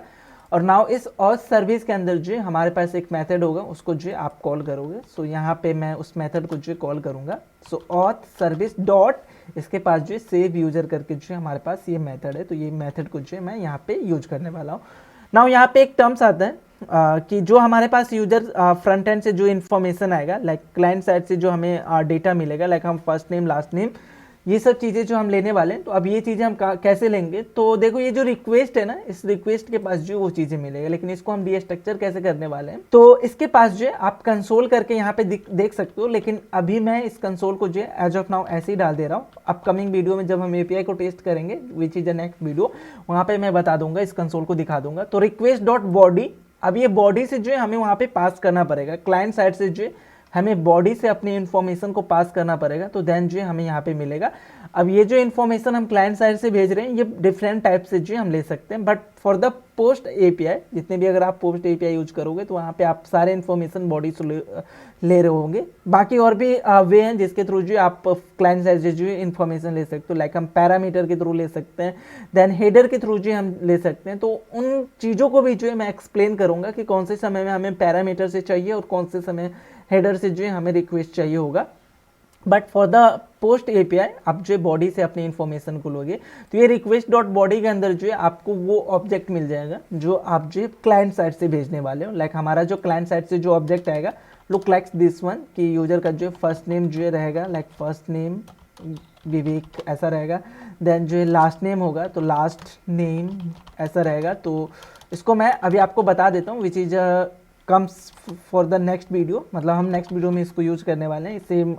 और नाउ इस ऑथ सर्विस के अंदर जो हमारे पास एक मेथड होगा, उसको जो आप कॉल करोगे। सो यहाँ पे मैं उस मेथड को जो कॉल करूँगा। सो ऑथ सर्विस डॉट, इसके पास जो सेव यूजर करके जो हमारे पास ये मेथड है, तो ये मेथड को जो मैं यहाँ पे यूज करने वाला हूँ। नाउ यहाँ पे एक टर्म्स आता है कि जो हमारे पास यूजर फ्रंट एंड से जो इन्फॉर्मेशन आएगा, लाइक क्लाइंट साइड से जो हमें डेटा मिलेगा, लाइक हम फर्स्ट नेम लास्ट नेम ये सब चीज़ें जो हम लेने वाले हैं। तो अब ये चीज़ें हम कैसे लेंगे, तो देखो ये जो रिक्वेस्ट है ना, इस रिक्वेस्ट के पास जो वो चीज़ें मिलेगा, लेकिन इसको हम डीस्ट्रक्चर कैसे करने वाले हैं, तो इसके पास जो है आप कंसोल करके यहाँ पे देख सकते हो, लेकिन अभी मैं इस कंसोल को जो है एज ऑफ नाउ ऐसे ही डाल दे रहा हूँ। अपकमिंग वीडियो में जब हम एपीआई को टेस्ट करेंगे, विच इज द नेक्स्ट वीडियो, वहाँ पे मैं बता दूंगा, इस कंसोल को दिखा दूंगा। तो रिक्वेस्ट डॉट बॉडी, अब ये बॉडी से जो है हमें वहाँ पे पास करना पड़ेगा, क्लाइंट साइड से जो है हमें बॉडी से अपनी इन्फॉर्मेशन को पास करना पड़ेगा, तो देन जो है हमें यहाँ पे मिलेगा। अब ये जो इन्फॉर्मेशन हम क्लाइंट साइड से भेज रहे हैं, ये डिफरेंट टाइप से जो हम ले सकते हैं, but for the post API, जितने भी अगर आप पोस्ट एपीआई यूज करोगे तो वहाँ पे आप सारे इन्फॉर्मेशन बॉडी से ले रहे होंगे। बाकी और भी वे हैं जिसके थ्रू जो आप क्लाइंट साइड से जो इन्फॉर्मेशन ले सकते हो, लाइक हम पैरामीटर के थ्रू ले सकते हैं, देन हेडर के थ्रू जो हम ले सकते हैं। तो उन चीज़ों को भी जो है मैं एक्सप्लेन करूँगा कि कौन से समय में हमें पैरामीटर से चाहिए और कौन से समय हेडर से जो है हमें रिक्वेस्ट चाहिए होगा। But for the post API आप जो बॉडी से अपनी इन्फॉर्मेशन को लोगे, तो ये रिक्वेस्ट डॉट बॉडी के अंदर जो है आपको वो ऑब्जेक्ट मिल जाएगा जो आप जो क्लाइंट साइड से भेजने वाले हो। लाइक हमारा जो क्लाइंट साइड से जो ऑब्जेक्ट आएगा, लुक लाइक दिस वन, कि यूजर का जो फर्स्ट नेम जो है रहेगा, लाइक फर्स्ट नेम विवेक ऐसा रहेगा, देन जो है लास्ट नेम होगा तो लास्ट नेम ऐसा रहेगा। तो इसको मैं अभी आपको बता देता हूँ, which is comes for the next video, मतलब हम नेक्स्ट वीडियो में इसको यूज करने वाले हैं सेम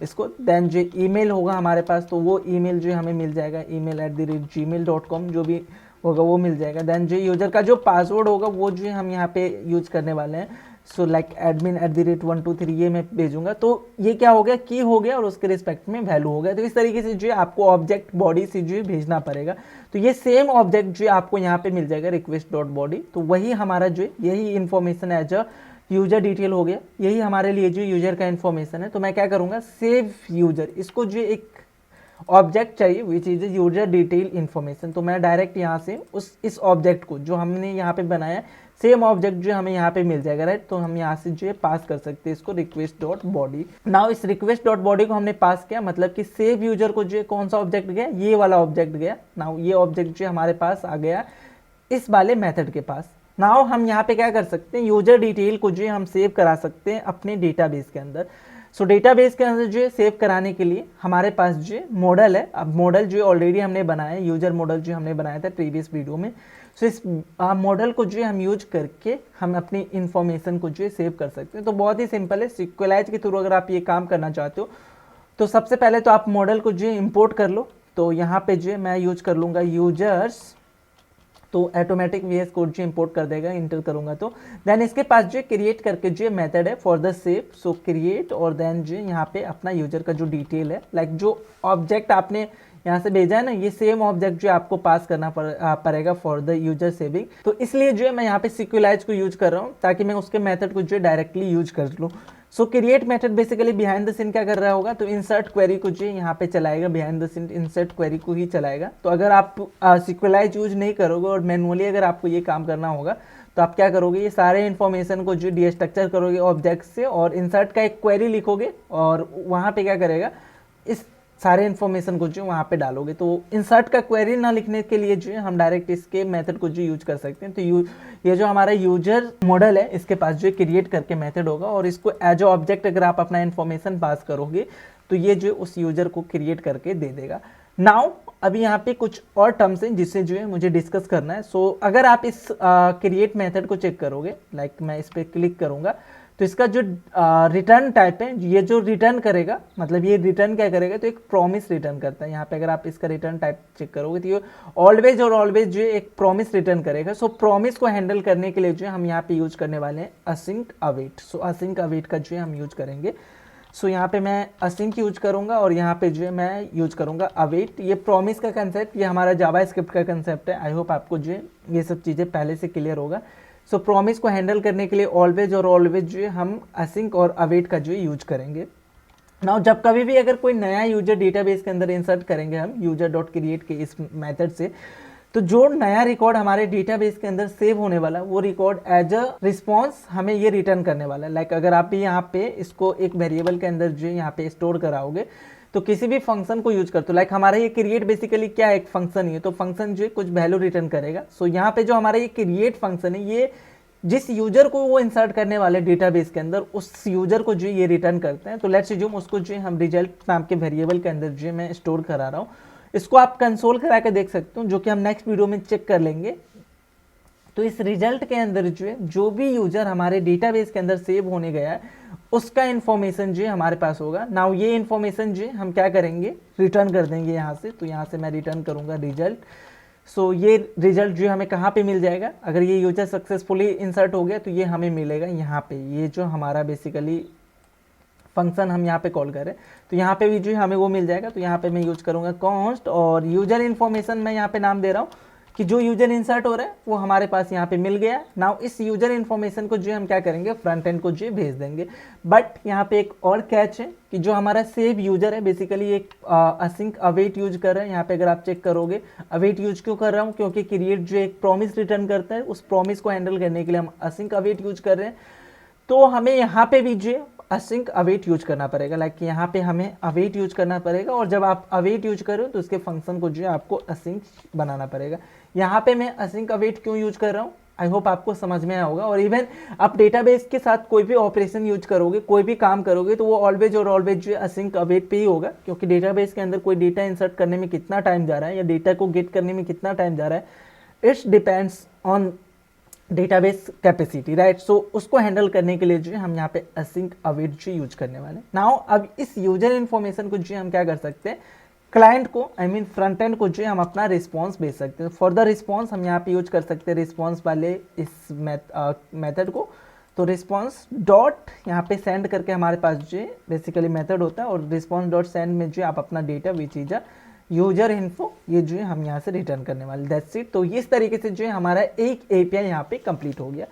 इसको। देन जो ईमेल होगा हमारे पास, तो वो ईमेल जो हमें मिल जाएगा, email@gmail.com जो भी होगा वो मिल जाएगा। देन जो यूजर का जो पासवर्ड होगा वो जो हम यहाँ पे यूज करने वाले हैं, सो लाइक admin@123 ये मैं भेजूंगा। तो ये क्या हो गया, की हो गया और उसके रिस्पेक्ट में वैल्यू हो गया। तो इस तरीके से जो है आपको ऑब्जेक्ट बॉडी से जो है भेजना पड़ेगा। तो ये सेम ऑब्जेक्ट जो है आपको यहाँ पे मिल जाएगा, रिक्वेस्ट डॉट बॉडी। तो वही हमारा जो है यही information as a user detail हो गया, यही हमारे लिए जो यूजर का इन्फॉर्मेशन है। तो मैं क्या करूँगा, सेव यूजर, इसको जो एक ऑब्जेक्ट चाहिए which is user detail information. तो मैं डायरेक्ट यहाँ से इस ऑब्जेक्ट को जो हमने यहाँ पे बनाया, सेम ऑब्जेक्ट जो हमें यहाँ पे मिल जाएगा, राइट। तो हम यहाँ से जो है पास कर सकते हैं इसको रिक्वेस्ट डॉट बॉडी। नाउ इस रिक्वेस्ट डॉट बॉडी को हमने पास किया, मतलब कि सेव यूजर को जो है कौन सा ऑब्जेक्ट गया, ये वाला ऑब्जेक्ट गया। नाउ ये ऑब्जेक्ट जो हमारे पास आ गया इस वाले मेथड के पास। नाउ हम यहाँ पे क्या कर सकते हैं, यूजर डिटेल को जो है हम सेव करा सकते हैं अपने डेटाबेस के अंदर। सो डेटाबेस के अंदर जो है सेव कराने के लिए हमारे पास जो है मॉडल है। अब मॉडल जो है ऑलरेडी हमने बनाया है, यूजर मॉडल जो हमने बनाया था प्रीवियस वीडियो में। सो इस मॉडल को जो है हम यूज करके हम अपनी इन्फॉर्मेशन को जो है सेव कर सकते हैं। तो बहुत ही सिंपल है, सिक्वेलाइज के थ्रू अगर आप ये काम करना चाहते हो तो सबसे पहले तो आप मॉडल को जो है इम्पोर्ट कर लो। तो यहाँ पे जो है मैं यूज कर लूँगा यूजर्स, तो ऑटोमेटिक वीएस कोड जो इंपोर्ट कर देगा, इंटर करूंगा तो देन इसके पास जो क्रिएट करके जो मेथड है for the save, so create, और देन जो यहाँ पे अपना यूजर का जो डिटेल है, लाइक जो ऑब्जेक्ट आपने यहाँ से भेजा है ना, ये सेम ऑब्जेक्ट जो आपको पास करना पड़ेगा फॉर द यूजर सेविंग। तो इसलिए जो है मैं यहाँ पे सिक्वेलाइज को यूज कर रहा हूँ ताकि मैं उसके मेथड को जो डायरेक्टली यूज कर लूँ। So create method basically behind the scene क्या कर रहा होगा, तो इंसर्ट क्वेरी को जो यहाँ पे चलाएगा, behind the scene insert query को ही चलाएगा। तो अगर आप सिक्वेलाइज यूज नहीं करोगे और मैनुअली अगर आपको ये काम करना होगा तो आप क्या करोगे, ये सारे इन्फॉर्मेशन को जो डीस्ट्रक्चर करोगे ऑब्जेक्ट से और इंसर्ट का एक क्वेरी लिखोगे और वहाँ पे क्या करेगा, इस सारे इन्फॉर्मेशन को जो वहाँ पे डालोगे। तो इंसर्ट का क्वेरी ना लिखने के लिए जो है हम डायरेक्ट इसके मेथड को जो यूज कर सकते हैं। तो ये जो हमारा यूजर मॉडल है इसके पास जो क्रिएट करके मेथड होगा और इसको एज ऑब्जेक्ट अगर आप अपना इन्फॉर्मेशन पास करोगे तो ये जो उस यूजर को क्रिएट करके दे देगा। नाउ अभी यहाँ पे कुछ और टर्म्स हैं जिससे जो है मुझे डिस्कस करना है। सो अगर आप इस क्रिएट मेथड को चेक करोगे, लाइक मैं इस पर क्लिक करूँगा तो इसका जो रिटर्न टाइप है, ये जो रिटर्न करेगा, मतलब ये रिटर्न क्या करेगा, तो एक प्रॉमिस रिटर्न करता है। यहाँ पे अगर आप इसका रिटर्न टाइप चेक करोगे तो ये ऑलवेज और ऑलवेज जो एक प्रॉमिस रिटर्न करेगा। सो प्रॉमिस को हैंडल करने के लिए जो हम यहाँ पे यूज करने वाले हैं असिंक अवेट। सो असिंक अवेट का जो है हम यूज करेंगे। सो यहाँ पे मैं असिंक यूज करूँगा और यहाँ पे जो है मैं यूज करूँगा अवेट। ये प्रॉमिस का कंसेप्ट, ये हमारा जावा स्क्रिप्ट का कंसेप्ट है। आई होप आपको जो है ये सब चीज़ें पहले से क्लियर होगा। सो प्रॉमिस को हैंडल करने के लिए ऑलवेज और ऑलवेज जो है हम असिंक और अवेट का जो है यूज करेंगे। नाउ जब कभी भी अगर कोई नया यूजर डेटाबेस के अंदर इंसर्ट करेंगे हम यूजर डॉट क्रिएट के इस मेथड से, तो जो नया रिकॉर्ड हमारे डेटाबेस के अंदर सेव होने वाला वो रिकॉर्ड एज अ रिस्पॉन्स हमें ये रिटर्न करने वाला है। लाइक अगर आप भी यहाँ पे इसको एक वेरिएबल के अंदर जो है यहाँ पे स्टोर कराओगे तो किसी भी फंक्शन को यूज करते हो, लाइक हमारा ये क्रिएट बेसिकली क्या है, एक फंक्शन ही है। तो फंक्शन जो है कुछ वैल्यू रिटर्न करेगा। सो यहाँ पे जो हमारा ये क्रिएट फंक्शन है ये जिस यूजर को वो इंसर्ट करने वाले डेटाबेस के अंदर, उस यूजर को जो ये रिटर्न करते हैं। तो लेट्स अज्यूम उसको जो हम रिजल्ट नाम के वेरिएबल के अंदर जो मैं स्टोर करा रहा हूँ, इसको आप कंसोल करा के देख सकते हो, जो कि हम नेक्स्ट वीडियो में चेक कर लेंगे। तो इस रिजल्ट के अंदर जो है, जो भी यूजर हमारे डेटाबेस के अंदर सेव होने गया है, उसका इन्फॉर्मेशन जो है हमारे पास होगा। नाउ ये इन्फॉर्मेशन जो है हम क्या करेंगे, रिटर्न कर देंगे यहाँ से। तो यहाँ से मैं रिटर्न करूँगा रिजल्ट। सो ये रिजल्ट जो हमें कहाँ पे मिल जाएगा, अगर ये यूजर सक्सेसफुली इंसर्ट हो गया तो ये हमें मिलेगा यहाँ पे। ये जो हमारा बेसिकली फंक्शन हम यहाँ पे कॉल करें, तो यहाँ पे भी जो हमें वो मिल जाएगा। तो यहाँ पे मैं यूज करूँगा कॉन्स्ट, और यूजर इन्फॉर्मेशन मैं यहाँ पे नाम दे रहा हूँ कि जो यूजर इंसर्ट हो रहा है वो हमारे पास यहाँ पे मिल गया। नाउ इस यूजर इन्फॉर्मेशन को जो हम क्या करेंगे, फ्रंट एंड को जो भेज देंगे। बट यहाँ पे एक और कैच है कि जो हमारा सेव यूजर है बेसिकली एक असिंक अवेट यूज कर रहा है। यहाँ पे अगर आप चेक करोगे, अवेट यूज क्यों कर रहा हूँ, क्योंकि क्रिएट जो एक प्रॉमिस रिटर्न करता है, उस प्रॉमिस को हैंडल करने के लिए हम असिंक अवेट यूज कर रहे हैं। तो हमें यहाँ पे भी जो असिंक अवेट यूज करना पड़ेगा, लाइक यहाँ पे हमें अवेट यूज करना पड़ेगा। और जब आप अवेट यूज करो तो उसके फंक्शन को जो है आपको असिंक बनाना पड़ेगा। यहाँ पे मैं असिंक अवेट क्यों यूज कर रहा हूँ, आई होप आपको समझ में आया होगा। और इवन आप डेटाबेस के साथ कोई भी ऑपरेशन यूज करोगे, कोई भी काम करोगे, तो वो ऑलवेज और ऑलवेज जो है असिंक अवेट पे ही होगा। क्योंकि डेटाबेस के अंदर कोई डेटा इंसर्ट करने में कितना टाइम जा रहा है, या डेटा को गेट करने में कितना टाइम जा रहा है, it's depends on database capacity, right. So उसको हैंडल करने के लिए जो है हम यहाँ पे असिंक अवेट जो यूज करने वाले हैं। नाउ अब इस यूजर इन्फॉर्मेशन को जो हम क्या कर सकते हैं, क्लाइंट को, आई मीन फ्रंट एंड को जो हम अपना रिस्पॉन्स भेज सकते हैं। फॉर द रिस्पॉन्स हम यहाँ पे यूज कर सकते हैं रिस्पॉन्स वाले इस मेथड को। तो रिस्पॉन्स डॉट यहाँ पे सेंड करके हमारे पास जो बेसिकली मेथड होता है, और रिस्पॉन्स डॉट सेंड में जो आप अपना data which is user info, ये जो है हम यहाँ से रिटर्न करने वाले, दैट्स इट। तो इस तरीके से जो है हमारा एक एपीआई यहाँ पे कंप्लीट हो गया।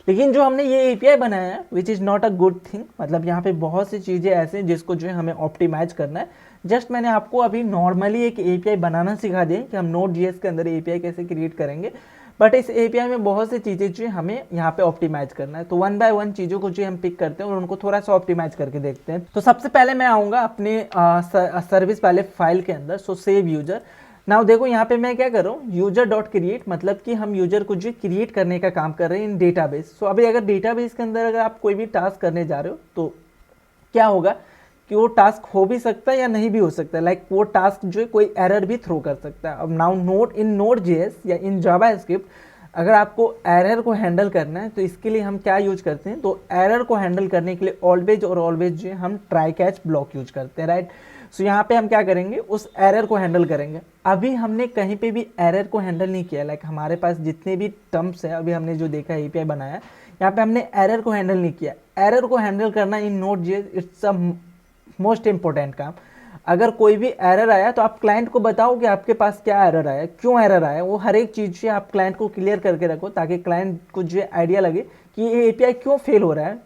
लेकिन जो हमने ये एपीआई बनाया है which is not a good thing, मतलब यहाँ पे बहुत सी चीज़ें ऐसे हैं जिसको जो है हमें ऑप्टिमाइज करना है। जस्ट मैंने आपको अभी नॉर्मली एक एपीआई बनाना सिखा दिया कि हम नोड.js के अंदर एपीआई कैसे क्रिएट करेंगे। बट इस एपीआई में बहुत सी चीज़ें जो हमें यहाँ पे ऑप्टिमाइज करना है। तो वन बाय वन चीज़ों को जो हम पिक करते हैं और उनको थोड़ा सा ऑप्टिमाइज करके देखते हैं। तो सबसे पहले मैं आऊँगा अपने सर्विस वाले फाइल के अंदर। सो सेव यूजर। नाउ देखो यहाँ पे मैं क्या कर रहा हूँ, यूजर डॉट क्रिएट, मतलब कि हम यूजर को जो क्रिएट करने का काम कर रहे हैं इन डेटाबेस। सो अभी अगर डेटाबेस के अंदर अगर आप कोई भी टास्क करने जा रहे हो तो क्या होगा कि वो टास्क हो भी सकता है या नहीं भी हो सकता है। लाइक वो टास्क जो है कोई एरर भी थ्रो कर सकता है। अब नाउ नोड.js या इन जावास्क्रिप्ट अगर आपको एरर को हैंडल करना है तो इसके लिए हम क्या यूज करते हैं, तो एरर को हैंडल करने के लिए ऑलवेज और ऑलवेज जो है हम ट्राई कैच ब्लॉक यूज करते हैं, राइट। सो यहाँ पे हम क्या करेंगे, उस एरर को हैंडल करेंगे। अभी हमने कहीं पे भी एरर को हैंडल नहीं किया, लाइक हमारे पास जितने भी टर्म्स है, अभी हमने जो देखा एपीआई बनाया, यहाँ पे हमने एरर को हैंडल नहीं किया। एरर को हैंडल करना इन नोड.js इट्स अ मोस्ट इंपॉर्टेंट काम। अगर कोई भी एरर आया तो आप क्लाइंट को बताओ कि आपके पास क्या एरर आया, क्यों एरर आया, वो हर एक चीज़ से आप क्लाइंट को क्लियर करके रखो, ताकि क्लाइंट को जो आइडिया लगे कि ये एपीआई क्यों फेल हो रहा है,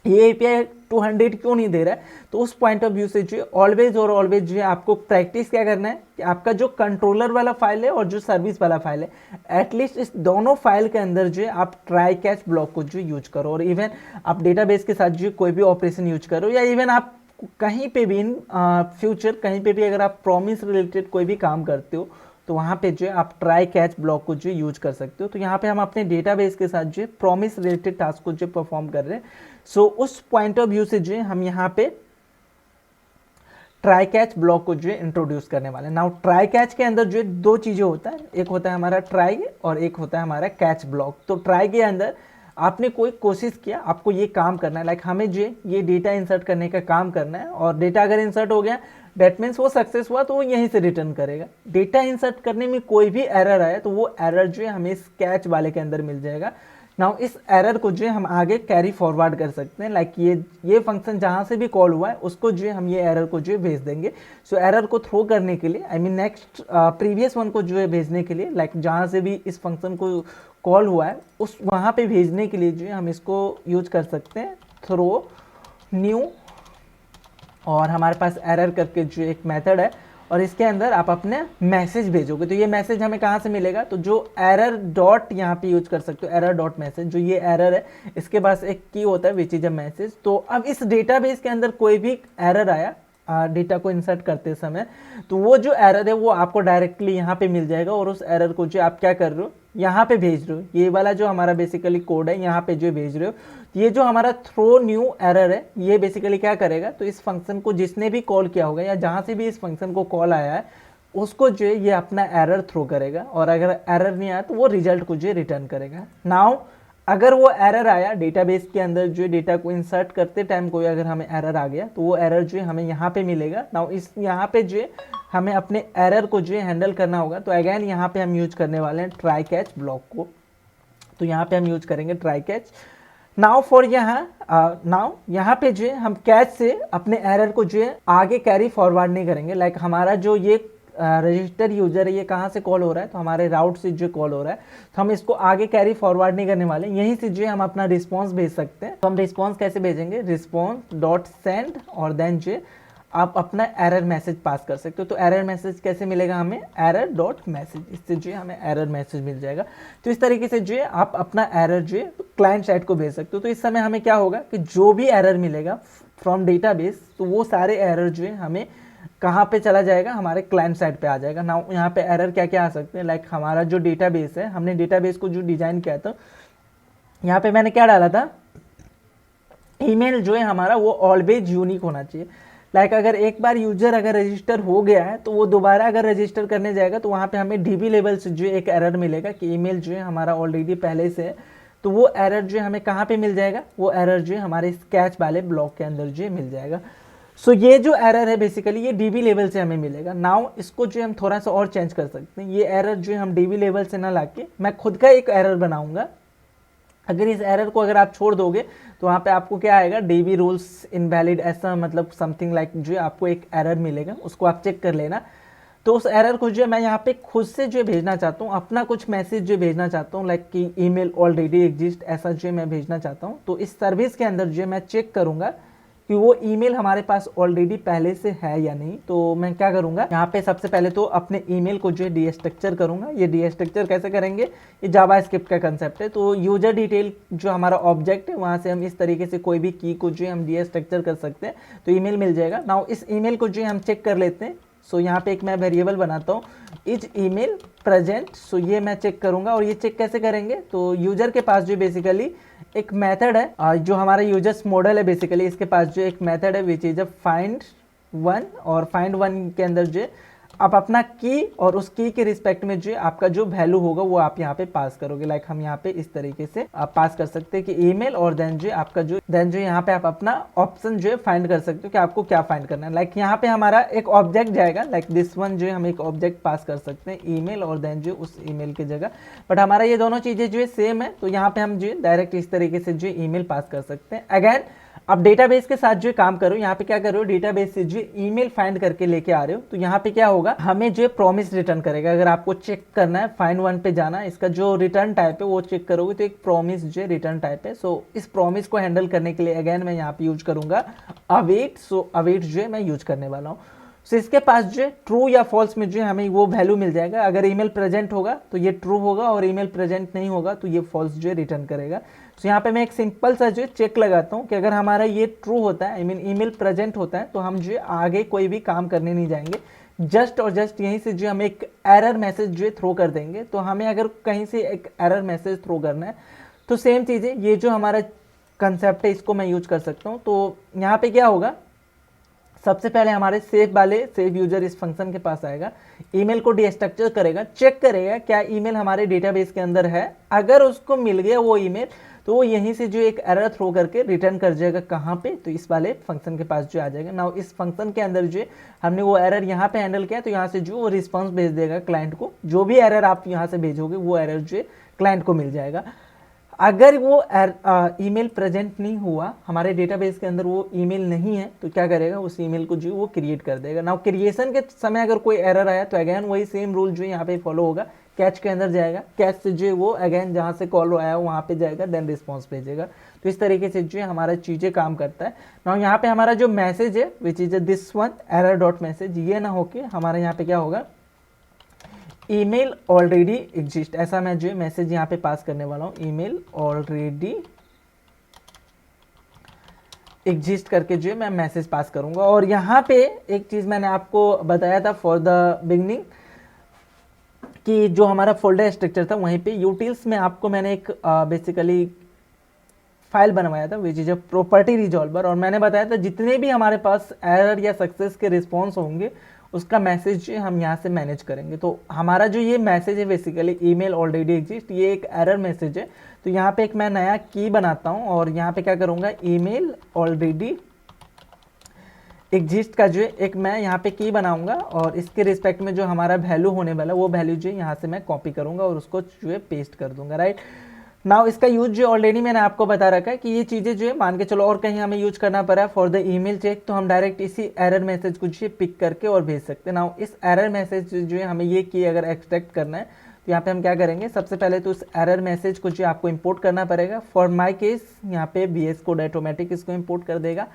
ये एपीआई 200 क्यों नहीं दे रहा है। तो उस पॉइंट ऑफ व्यू से जो ऑलवेज और ऑलवेज जो है आपको प्रैक्टिस क्या करना है कि आपका जो कंट्रोलर वाला फाइल है और जो सर्विस वाला फाइल है, एटलीस्ट इस दोनों फाइल के अंदर जो है आप ट्राई कैच ब्लॉक को जो यूज करो। और इवन आप डेटाबेस के साथ जो कोई भी ऑपरेशन यूज करो, या इवन आप कहीं पे भी इन फ्यूचर कहीं पे भी अगर आप प्रॉमिस रिलेटेड कोई भी काम करते हो तो वहाँ पे जो है आप ट्राई कैच ब्लॉक को जो यूज कर सकते हो। तो यहाँ पे हम अपने डेटाबेस के साथ जो है प्रॉमिस रिलेटेड टास्क को जो परफॉर्म कर रहे हैं। सो उस पॉइंट ऑफ व्यू से जो है हम यहाँ पे ट्राई कैच ब्लॉक को जो है इंट्रोड्यूस करने वाले हैं। नाउ ट्राई कैच के अंदर जो है दो चीज़ें होता है, एक होता है हमारा ट्राई और एक होता है हमारा कैच ब्लॉक। तो ट्राई के अंदर आपने कोई कोशिश किया, आपको ये काम करना है, लाइक हमें जो ये डेटा इंसर्ट करने का काम करना है, और डेटा अगर इंसर्ट हो गया दैट मीन्स वो सक्सेस हुआ तो वो यहीं से रिटर्न करेगा। डेटा इंसर्ट करने में कोई भी एरर आया तो वो एरर जो है हमें इस कैच वाले के अंदर मिल जाएगा। नाउ इस एरर को जो है हम आगे कैरी फॉरवर्ड कर सकते हैं, लाइक ये फंक्शन जहाँ से भी कॉल हुआ है उसको जो है हम ये एरर को जो है भेज देंगे। सो एरर को थ्रो करने के लिए, I mean next previous one को जो है भेजने के लिए, लाइक जहाँ से भी इस फंक्शन को कॉल हुआ है उस वहाँ पे भेजने के लिए जो है हम इसको यूज कर सकते हैं थ्रो न्यू, और हमारे पास एरर करके जो एक मेथड है, और इसके अंदर आप अपने मैसेज भेजोगे। तो ये मैसेज हमें कहाँ से मिलेगा, तो जो एरर डॉट यहाँ पे यूज कर सकते हो, एरर डॉट मैसेज, जो ये एरर है इसके पास एक की होता है विच इज अ मैसेज। तो अब इस डेटाबेस के अंदर कोई भी एरर आया डेटा को इंसर्ट करते समय, तो वो जो एरर है वो आपको डायरेक्टली यहाँ पे मिल जाएगा, और उस एरर को जो आप क्या कर रहे हो यहाँ पे भेज रहे हो, ये वाला जो हमारा बेसिकली कोड है यहाँ पे जो भेज रहे हो, ये जो हमारा थ्रो न्यू एरर है ये बेसिकली क्या करेगा, तो इस फंक्शन को जिसने भी कॉल किया होगा या जहाँ से भी इस फंक्शन को कॉल आया है उसको जो है ये अपना एरर थ्रो करेगा, और अगर एरर नहीं आया तो वो रिजल्ट को जो है रिटर्न करेगा। नाउ अगर वो एरर आया डेटाबेस के अंदर जो डेटा को इंसर्ट करते टाइम कोई अगर हमें एरर आ गया तो वो एरर जो है हमें यहाँ पे मिलेगा। नाउ इस यहाँ पे जो है हमें अपने एरर को जो है हैंडल करना होगा, तो अगेन यहाँ पे हम यूज करने वाले हैं ट्राई कैच ब्लॉक को। तो यहाँ पे हम यूज करेंगे ट्राई कैच। नाउ फॉर यहाँ पे जो है हम कैच से अपने एरर को जो है आगे कैरी फॉरवर्ड नहीं करेंगे। लाइक हमारा जो ये रजिस्टर यूजर है ये कहाँ से कॉल हो रहा है, तो हमारे राउट से जो कॉल हो रहा है, तो हम इसको आगे कैरी फॉरवर्ड नहीं करने वाले, यहीं से जो है हम अपना रिस्पॉन्स भेज सकते हैं। तो हम रिस्पॉन्स कैसे भेजेंगे, रिस्पॉन्स डॉट सेंड और देन जो आप अपना एरर मैसेज पास कर सकते हो। तो एरर मैसेज कैसे मिलेगा हमें, एरर डॉट मैसेज, इससे जो है हमें एरर मैसेज मिल जाएगा। तो इस तरीके से जो है आप अपना एरर जो है क्लाइंट साइड को भेज सकते हो। तो इस समय हमें क्या होगा कि जो भी एरर मिलेगा फ्रॉम डेटाबेस, तो वो सारे एरर जो है हमें कहाँ पे चला जाएगा, हमारे क्लाइंट साइड पे आ जाएगा। ना यहाँ पे एरर क्या क्या आ सकते हैं, लाइक हमारा जो डेटाबेस है, हमने डेटाबेस को जो डिजाइन किया था, यहाँ पे मैंने क्या डाला था, ईमेल जो है हमारा वो ऑलवेज यूनिक होना चाहिए। लाइक अगर एक बार यूजर अगर रजिस्टर हो गया है तो वो दोबारा अगर रजिस्टर करने जाएगा तो वहाँ पे हमें डीबी लेवल से जो एक एरर मिलेगा कि ईमेल जो है हमारा ऑलरेडी पहले से है, तो वो एरर जो है हमें कहाँ पे मिल जाएगा, वो एरर जो है हमारे इस कैच वाले ब्लॉक के अंदर जो है मिल जाएगा। सो ये जो एरर है बेसिकली ये डीबी लेवल से हमें मिलेगा। नाउ इसको जो हम थोड़ा सा और चेंज कर सकते हैं, ये एरर जो है हम डीबी लेवल से ना लाके मैं खुद का एक एरर बनाऊंगा। अगर इस एरर को अगर आप छोड़ दोगे तो वहाँ पे आपको क्या आएगा, डीबी रूल्स इनवैलिड, ऐसा मतलब समथिंग लाइक जो है आपको एक एरर मिलेगा, उसको आप चेक कर लेना। तो उस एरर को जो है मैं यहाँ पे खुद से जो भेजना चाहता हूँ, अपना कुछ मैसेज जो भेजना चाहता हूँ, लाइक कि ईमेल ऑलरेडी एग्जिस्ट, ऐसा जो मैं भेजना चाहता हूँ। तो इस सर्विस के अंदर जो मैं चेक करूँगा कि वो ईमेल हमारे पास ऑलरेडी पहले से है या नहीं। तो मैं क्या करूँगा, यहाँ पे सबसे पहले तो अपने ईमेल को जो है डीस्ट्रक्चर करूँगा। ये डीस्ट्रक्चर कैसे करेंगे, ये जावास्क्रिप्ट का कंसेप्ट है। तो यूजर डिटेल जो हमारा ऑब्जेक्ट है वहाँ से हम इस तरीके से कोई भी की को जो है हम डीस्ट्रक्चर कर सकते हैं, तो ईमेल मिल जाएगा। नाउ इस ईमेल को जो है हम चेक कर लेते हैं। सो यहाँ पे एक मैं वेरिएबल बनाता हूँ, इज ईमेल प्रेजेंट। सो ये मैं चेक करूँगा, और ये चेक कैसे करेंगे, तो यूजर के पास जो बेसिकली एक मेथड है, जो हमारा यूजर्स मॉडल है बेसिकली, इसके पास जो एक मेथड है which is a find one, और फाइंड वन के अंदर जो आप अपना की और उस की के रिस्पेक्ट में जो आपका जो वैल्यू होगा वो आप यहाँ पे पास करोगे। लाइक हम यहाँ पे इस तरीके से आप पास कर सकते हैं कि ईमेल, और देन जो आपका जो यहाँ पे आप अपना ऑप्शन जो है फाइंड कर सकते हो कि आपको क्या फाइंड करना है। लाइक यहाँ पे हमारा एक ऑब्जेक्ट जाएगा, लाइक दिस वन जो है हम एक ऑब्जेक्ट पास कर सकते हैं ईमेल, और देन जो उस ईमेल की जगह, बट हमारा ये दोनों चीजें जो है सेम है, तो यहाँ पे हम जो है डायरेक्ट इस तरीके से जो ईमेल पास कर सकते हैं। अगेन अब डेटाबेस के साथ जो काम करो, यहाँ पे क्या करो, डेटाबेस से जो ईमेल फाइंड करके लेके आ रहे हो, तो यहाँ पे क्या होगा, हमें जो प्रॉमिस रिटर्न करेगा। अगर आपको चेक करना है, फाइंड वन पे जाना है, इसका जो रिटर्न टाइप है वो चेक करोगे तो एक प्रॉमिस जो रिटर्न टाइप है। सो इस प्रॉमिस को हैंडल करने के लिए अगेन मैं यहाँ पे यूज करूंगा अवेट। सो अवेट जो है मैं यूज करने वाला हूँ। सो इसके पास जो है ट्रू या फॉल्स में जो है हमें वो वैल्यू मिल जाएगा। अगर ईमेल प्रेजेंट होगा तो ये ट्रू होगा, और ईमेल प्रेजेंट नहीं होगा तो ये फॉल्स जो है रिटर्न करेगा। तो यहाँ पे मैं एक सिंपल सा जो चेक लगाता हूँ कि अगर हमारा ये ट्रू होता है, आई मीन ईमेल प्रेजेंट होता है, तो हम जो आगे कोई भी काम करने नहीं जाएंगे, जस्ट और जस्ट यहीं से जो हम एक एरर मैसेज जो थ्रो कर देंगे। तो हमें अगर कहीं से एक एरर मैसेज थ्रो करना है तो सेम चीज़ है, ये जो हमारा कंसेप्ट है इसको मैं यूज कर सकता हूँ। तो यहाँ पे क्या होगा, सबसे पहले हमारे सेव यूजर इस फंक्शन के पास आएगा, ईमेल को डीस्ट्रक्चर करेगा, चेक करेगा क्या ईमेल हमारे डेटाबेस के अंदर है। अगर उसको मिल गया वो ईमेल तो वो यहीं से जो एक एरर थ्रो करके रिटर्न कर जाएगा कहाँ पे, तो इस वाले फंक्शन के पास जो आ जाएगा। नाउ इस फंक्शन के अंदर जो हमने वो एरर यहाँ पे हैंडल किया, तो यहाँ से जो वो रिस्पॉन्स भेज देगा क्लाइंट को। जो भी एरर आप यहाँ से भेजोगे वो एरर जो क्लाइंट को मिल जाएगा। अगर वो ईमेल प्रेजेंट नहीं हुआ, हमारे डेटाबेस के अंदर वो ईमेल नहीं है, तो क्या करेगा, उस ईमेल को जो वो क्रिएट कर देगा। नाउ क्रिएशन के समय अगर कोई एरर आया तो अगेन वही सेम रूल जो यहाँ पे फॉलो होगा, कैच के अंदर जाएगा, कैच से जो वो अगेन जहाँ से कॉल आया वहाँ पे जाएगा, देन रिस्पॉन्स भेजेगा। तो इस तरीके से जो हमारा चीज़ें काम करता है। नाउ यहाँ पे हमारा जो मैसेज है which is this one error dot message, ये ना होके हमारा यहाँ पे क्या होगा, ईमेल ऑलरेडी एग्जिस्ट, ऐसा मैं जो मैसेज यहाँ पे पास करने वाला हूँ, ईमेल ऑलरेडी एग्जिस्ट करके जो मैं मैसेज पास करूंगा। और यहाँ पे एक चीज़ मैंने आपको बताया था फॉर द बिगनिंग, कि जो हमारा फोल्डर स्ट्रक्चर था वहीं पे यूटिल्स में आपको मैंने एक बेसिकली फाइल बनवाया था विच इज अ प्रॉपर्टी रिजॉल्वर, और मैंने बताया था जितने भी हमारे पास एरर या सक्सेस के रिस्पॉन्स होंगे उसका मैसेज हम यहाँ से मैनेज करेंगे। तो हमारा जो ये मैसेज है बेसिकली ईमेल ऑलरेडी एग्जिस्ट, ये एक एरर मैसेज है। तो यहाँ पे एक मैं नया की बनाता हूँ और यहाँ पे क्या करूँगा, ईमेल ऑलरेडी एग्जिस्ट का जो है एक मैं यहाँ पे की बनाऊंगा और इसके रिस्पेक्ट में जो हमारा वैल्यू होने वाला वो वैल्यू जो है यहाँ से मैं कॉपी करूँगा और उसको जो है पेस्ट कर दूंगा, राइट। नाउ इसका यूज जो ऑलरेडी मैंने आपको बता रखा है कि ये चीज़ें जो है मान के चलो और कहीं हमें यूज करना पड़ा फॉर द ईमेल चेक, तो हम डायरेक्ट इसी एरर मैसेज को जो पिक करके और भेज सकते हैं। नाउ इस एरर मैसेज जो है हमें ये की अगर एक्सट्रैक्ट करना है तो यहाँ पे हम क्या करेंगे, सबसे पहले तो उस एरर मैसेज को जो आपको इंपोर्ट करना पड़ेगा। फॉर माय केस यहाँ पे VS कोड ऑटोमेटिक इसको इंपोर्ट कर देगा,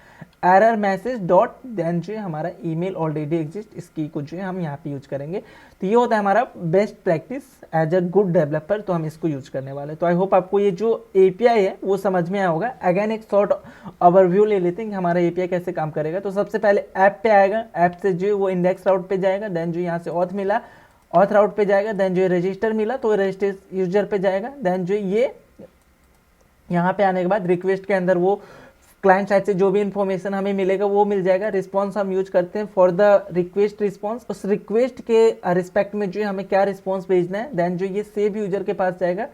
एरर मैसेज डॉट देन जो हमारा ईमेल ऑलरेडी एग्जिस्ट, इसकी को जो है हम यहाँ पे यूज करेंगे। तो ये होता है हमारा best practice as a good developer, तो हम इसको यूज करने वाले हैं। तो आई होप आपको ये जो API है वो समझ में आया होगा। अगेन एक शॉर्ट ओवरव्यू ले लेते हैं कि हमारा API कैसे काम करेगा। तो सबसे पहले ऐप पे आएगा, ऐप से जो वो इंडेक्स राउट पे जाएगा, देन जो यहाँ से ऑथ मिला ऑथ राउट पे जाएगा, देन जो रजिस्टर मिला तो रजिस्टर यूजर पे जाएगा, देन जो ये यहाँ पे आने के बाद रिक्वेस्ट के अंदर वो क्लाइंट साइड से जो भी इंफॉर्मेशन हमें मिलेगा वो मिल जाएगा। रिस्पॉन्स हम यूज करते हैं फॉर द रिक्वेस्ट रिस्पॉन्स, उस रिक्वेस्ट के रिस्पेक्ट में जो हमें क्या रिस्पॉन्स भेजना है, देन जो ये सेव यूजर के पास जाएगा।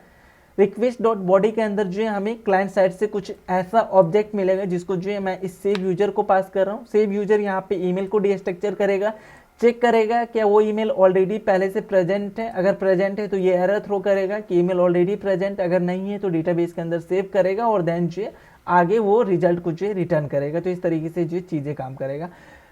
रिक्वेस्ट डॉट बॉडी के अंदर जो है हमें क्लाइंट साइड से कुछ ऐसा ऑब्जेक्ट मिलेगा जिसको जो है मैं इस सेव यूजर को पास कर रहा हूँ। सेव यूजर यहाँ पे ईमेल को डीस्ट्रक्चर करेगा, चेक करेगा क्या वो ईमेल ऑलरेडी पहले से प्रेजेंट है, अगर प्रेजेंट है तो ये एरर थ्रो करेगा कि ईमेल ऑलरेडी प्रेजेंट, अगर नहीं है तो डेटाबेस के अंदर सेव करेगा और देन जो है आगे वो रिजल्ट को जो है रिटर्न करेगा। तो इस तरीके से जो चीज़ें काम करेगा।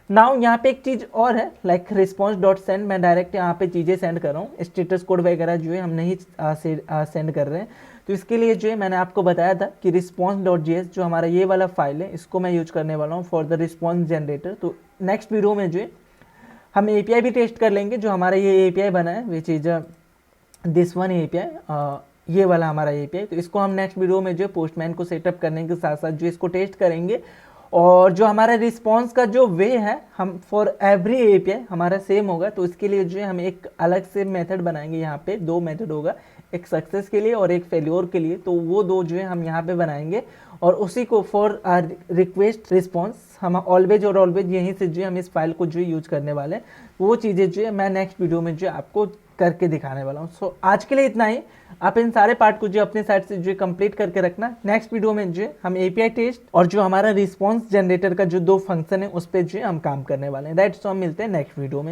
नाउ यहाँ पे एक चीज़ और है लाइक रिस्पॉन्स डॉट सेंड, मैं डायरेक्ट यहाँ पे चीज़ें सेंड कर रहा हूँ, स्टेटस कोड वगैरह जो है हम नहीं सेंड कर रहे हैं। तो इसके लिए जो है मैंने आपको बताया था कि response.js जो हमारा ये वाला फाइल है इसको मैं यूज करने वाला हूँ फॉर द रिस्पॉन्स जनरेटर। तो नेक्स्ट वीडियो में जो है हम API भी टेस्ट कर लेंगे, जो हमारा ये API बना है which is this one API, ये वाला हमारा API। तो इसको हम नेक्स्ट वीडियो में जो पोस्टमैन को सेटअप करने के साथ साथ जो इसको टेस्ट करेंगे। और जो हमारा रिस्पॉन्स का जो वे है हम फॉर एवरी API हमारा सेम होगा। तो इसके लिए जो है हम एक अलग से मेथड बनाएंगे, यहाँ पे 2 मेथड होगा, एक सक्सेस के लिए और एक फेल्योर के लिए। तो वो 2 जो है हम यहाँ पे बनाएंगे और उसी को फॉर रिक्वेस्ट रिस्पॉन्स हम ऑलवेज और ऑलवेज यहीं से जो हम इस फाइल को जो यूज करने वाले हैं। वो चीज़ें जो है मैं नेक्स्ट वीडियो में जो आपको करके दिखाने वाला हूँ। सो आज के लिए इतना ही। आप इन सारे पार्ट को जो अपने साइड से जो कंप्लीट करके रखना। नेक्स्ट वीडियो में जो हम API टेस्ट और जो हमारा रिस्पॉन्स जनरेटर का जो 2 फंक्शन है उस पर जो हम काम करने वाले हैं, राइट। सो हम मिलते हैं नेक्स्ट वीडियो में।